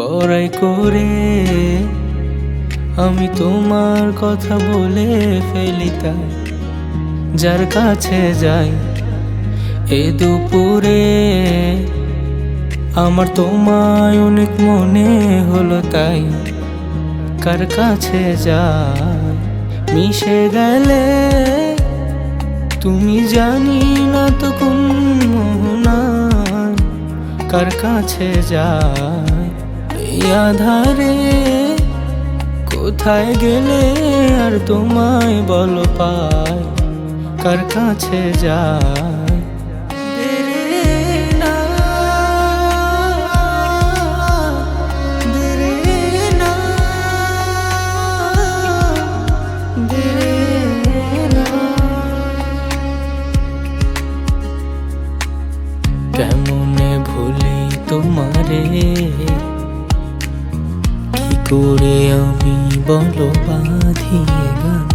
বড়াই করে আমি তোমার কথা বলে ফেলি, তাই যার কাছে যাই এ দুপুরে আমার তোমায় অনেক মনে হলো, তাই কার কাছে যাই মিশে গেলে তুমি জানি না তো কোন মোহনায় কার কাছে যাই এই আধারে কোথায় গেলে আর তোমায় বলো পাই কার কাছে যাই কেমনে ভুলি তোমারে, কি করে আমি বলো বাঁধিয়ে গান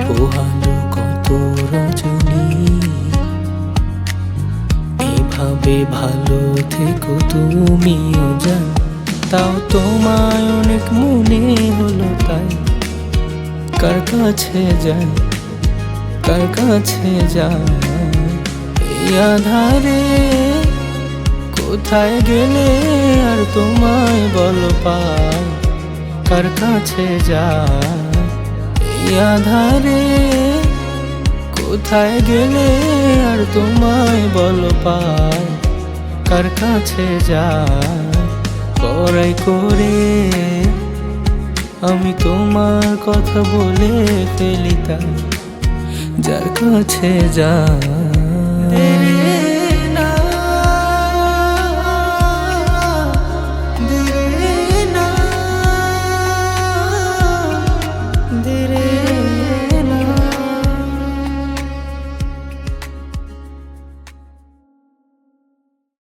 পোহালো কত রজনী। এভাবে ভালো থেকো তুমিও জান, তাও তোমায় অনেক মনে হলো, তাই কার কাছে যাই কার কাছে যাই এই আধারে কোথায় গেলে আর তোমায় বলো পাই কার কাছে যাই এই আধারে কোথায় গেলে আর তোমায় বলো পাই কার কাছে যাই বড়াই করে আমি তোমার কথা বলে ফেলি, তাই যার কাছে যাই।